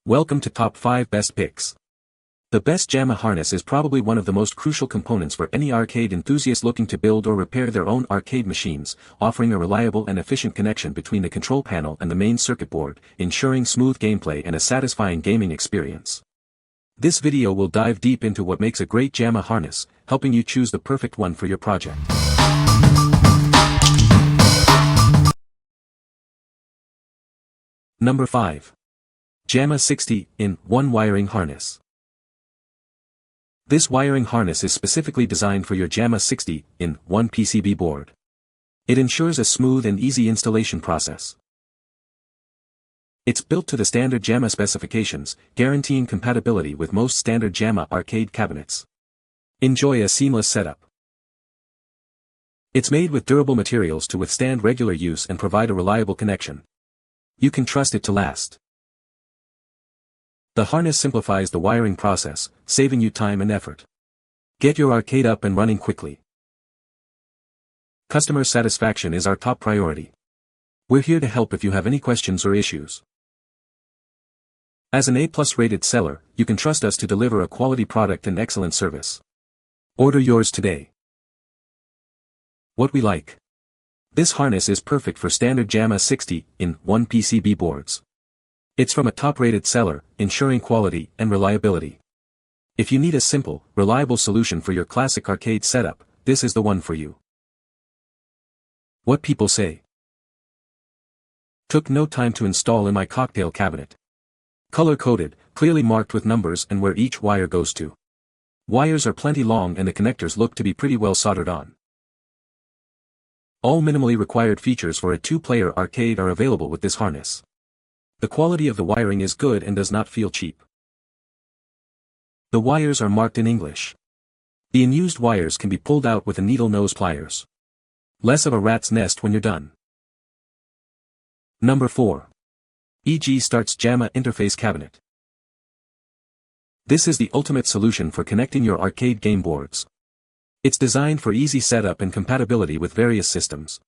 Welcome to Top 5 Best Picks. The best Jamma harness is probably one of the most crucial components for any arcade enthusiast looking to build or repair their own arcade machines, offering a reliable and efficient connection between the control panel and the main circuit board, ensuring smooth gameplay and a satisfying gaming experience. This video will dive deep into what makes a great Jamma harness, helping you choose the perfect one for your project. Number 5. Jamma 60-in-1 Wiring Harness. This wiring harness is specifically designed for your Jamma 60-in-1 PCB board. It ensures a smooth and easy installation process. It's built to the standard Jamma specifications, guaranteeing compatibility with most standard Jamma arcade cabinets. Enjoy a seamless setup. It's made with durable materials to withstand regular use and provide a reliable connection. You can trust it to last. The harness simplifies the wiring process, saving you time and effort. Get your arcade up and running quickly. Customer satisfaction is our top priority. We're here to help if you have any questions or issues. As an A+ rated seller, you can trust us to deliver a quality product and excellent service. Order yours today. What we like. This harness is perfect for standard Jamma 60-in-1 PCB boards. It's from a top-rated seller, ensuring quality and reliability. If you need a simple, reliable solution for your classic arcade setup, this is the one for you. What people say. Took no time to install in my cocktail cabinet. Color-coded, clearly marked with numbers and where each wire goes to. Wires are plenty long and the connectors look to be pretty well soldered on. All minimally required features for a two-player arcade are available with this harness. The quality of the wiring is good and does not feel cheap. The wires are marked in English. The unused wires can be pulled out with a needle nose pliers. Less of a rat's nest when you're done. Number 4. EG Starts Jamma Interface Cabinet. This is the ultimate solution for connecting your arcade game boards. It's designed for easy setup and compatibility with various systems.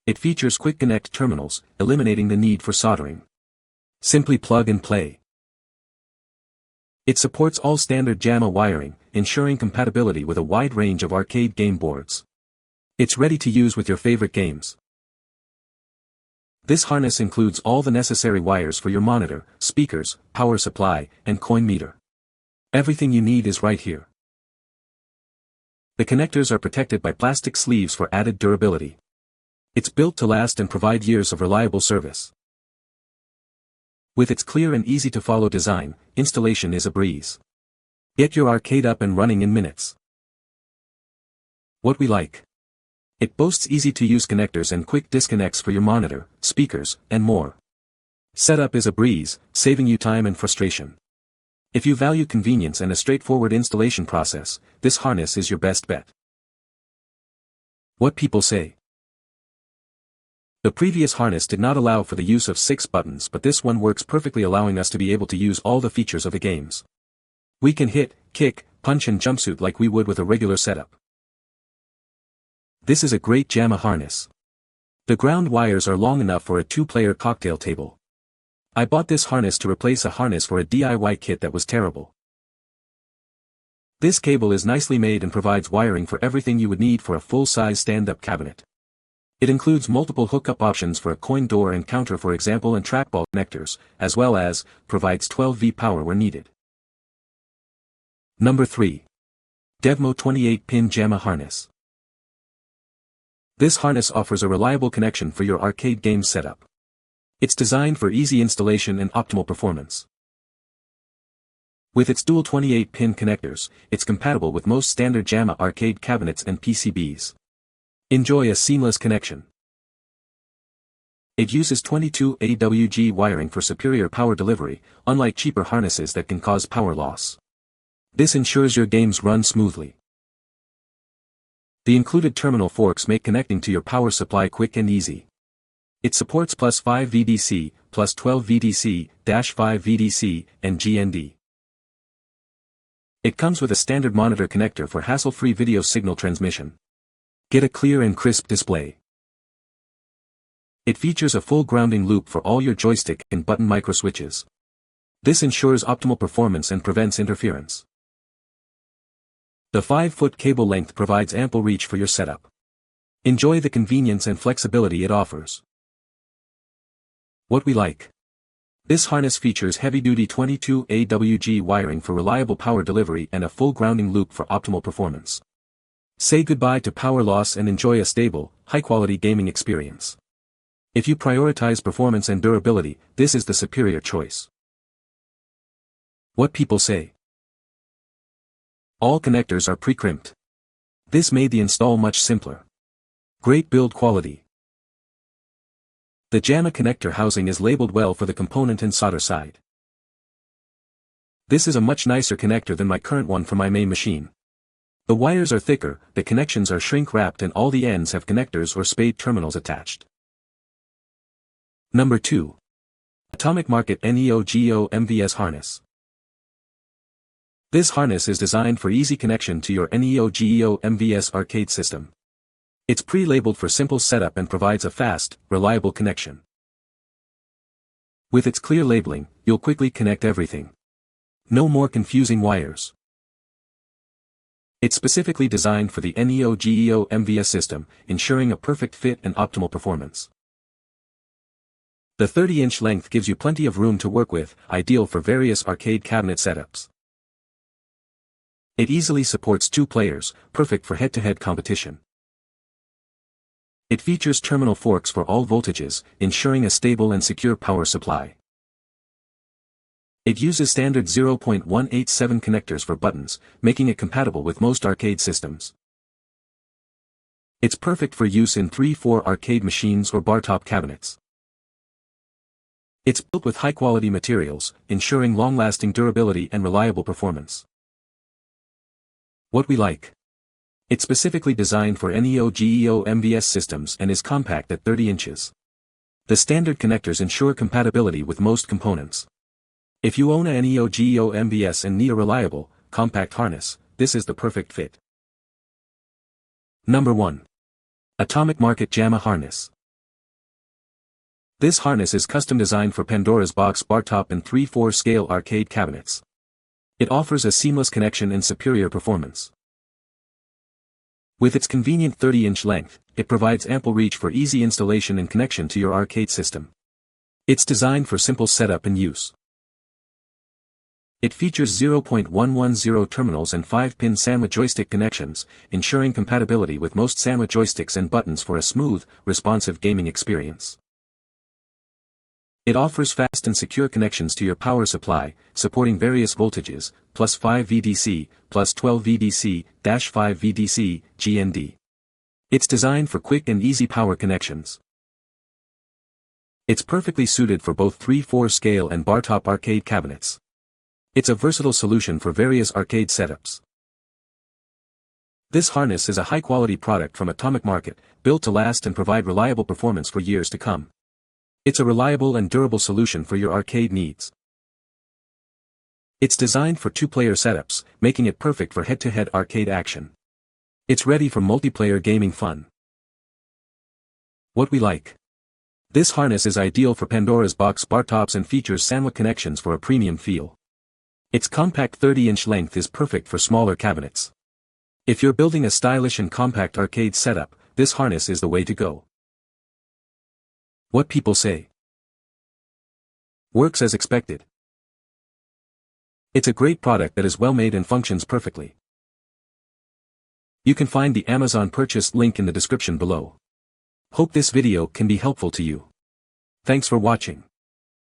It features quick connect terminals, eliminating the need for soldering. Simply plug and play. It supports all standard Jamma wiring, ensuring compatibility with a wide range of arcade game boards. It's ready to use with your favorite games. This harness includes all the necessary wires for your monitor, speakers, power supply, and coin meter. Everything you need is right here. The connectors are protected by plastic sleeves for added durability. It's built to last and provide years of reliable service. With its clear and easy-to-follow design, installation is a breeze. Get your arcade up and running in minutes. What we like. It boasts easy-to-use connectors and quick disconnects for your monitor, speakers, and more. Setup is a breeze, saving you time and frustration. If you value convenience and a straightforward installation process, this harness is your best bet. What people say. The previous harness did not allow for the use of 6 buttons, but this one works perfectly, allowing us to be able to use all the features of the games. We can hit, kick, punch and jumpsuit like we would with a regular setup. This is a great Jamma harness. The ground wires are long enough for a 2-player cocktail table. I bought this harness to replace a harness for a DIY kit that was terrible. This cable is nicely made and provides wiring for everything you would need for a full-size stand-up cabinet. It includes multiple hookup options for a coin door and counter, for example, and trackball connectors, as well as provides 12V power where needed. Number 3. DEVMO 28-pin Jamma Harness. This harness offers a reliable connection for your arcade game setup. It's designed for easy installation and optimal performance. With its dual 28-pin connectors, it's compatible with most standard Jamma arcade cabinets and PCBs. Enjoy a seamless connection. It uses 22 AWG wiring for superior power delivery, unlike cheaper harnesses that can cause power loss. This ensures your games run smoothly. The included terminal forks make connecting to your power supply quick and easy. It supports plus 5 VDC, plus 12 VDC, -5 VDC, and GND. It comes with a standard monitor connector for hassle-free video signal transmission. Get a clear and crisp display. It features a full grounding loop for all your joystick and button microswitches. This ensures optimal performance and prevents interference. The 5-foot cable length provides ample reach for your setup. Enjoy the convenience and flexibility it offers. What we like. This harness features heavy-duty 22 AWG wiring for reliable power delivery and a full grounding loop for optimal performance. Say goodbye to power loss and enjoy a stable, high-quality gaming experience. If you prioritize performance and durability, this is the superior choice. What people say. All connectors are pre-crimped. This made the install much simpler. Great build quality. The Jamma connector housing is labeled well for the component and solder side. This is a much nicer connector than my current one for my main machine. The wires are thicker, the connections are shrink-wrapped and all the ends have connectors or spade terminals attached. Number 2. Atomic Market NEO-GEO MVS Harness. This harness is designed for easy connection to your NEO-GEO MVS arcade system. It's pre-labeled for simple setup and provides a fast, reliable connection. With its clear labeling, you'll quickly connect everything. No more confusing wires. It's specifically designed for the NEO-GEO MVS system, ensuring a perfect fit and optimal performance. The 30-inch length gives you plenty of room to work with, ideal for various arcade cabinet setups. It easily supports 2 players, perfect for head-to-head competition. It features terminal forks for all voltages, ensuring a stable and secure power supply. It uses standard 0.187 connectors for buttons, making it compatible with most arcade systems. It's perfect for use in 3-4 arcade machines or bar-top cabinets. It's built with high-quality materials, ensuring long-lasting durability and reliable performance. What we like. It's specifically designed for NEO-GEO MVS systems and is compact at 30 inches. The standard connectors ensure compatibility with most components. If you own a NEO-GEO MVS and need a reliable, compact harness, this is the perfect fit. Number 1. Atomic Market Jamma Harness. This harness is custom designed for Pandora's Box bar-top and 3/4 scale arcade cabinets. It offers a seamless connection and superior performance. With its convenient 30-inch length, it provides ample reach for easy installation and connection to your arcade system. It's designed for simple setup and use. It features 0.110 terminals and 5-pin SANWA joystick connections, ensuring compatibility with most SANWA joysticks and buttons for a smooth, responsive gaming experience. It offers fast and secure connections to your power supply, supporting various voltages, +5 VDC, +12 VDC, -5 VDC, GND. It's designed for quick and easy power connections. It's perfectly suited for both 3/4 scale and bar-top arcade cabinets. It's a versatile solution for various arcade setups. This harness is a high-quality product from Atomic Market, built to last and provide reliable performance for years to come. It's a reliable and durable solution for your arcade needs. It's designed for 2-player setups, making it perfect for head-to-head arcade action. It's ready for multiplayer gaming fun. What we like. This harness is ideal for Pandora's Box bar-tops and features SANWA connections for a premium feel. Its compact 30-inch length is perfect for smaller cabinets. If you're building a stylish and compact arcade setup, this harness is the way to go. What people say. Works as expected. It's a great product that is well made and functions perfectly. You can find the Amazon purchase link in the description below. Hope this video can be helpful to you. Thanks for watching.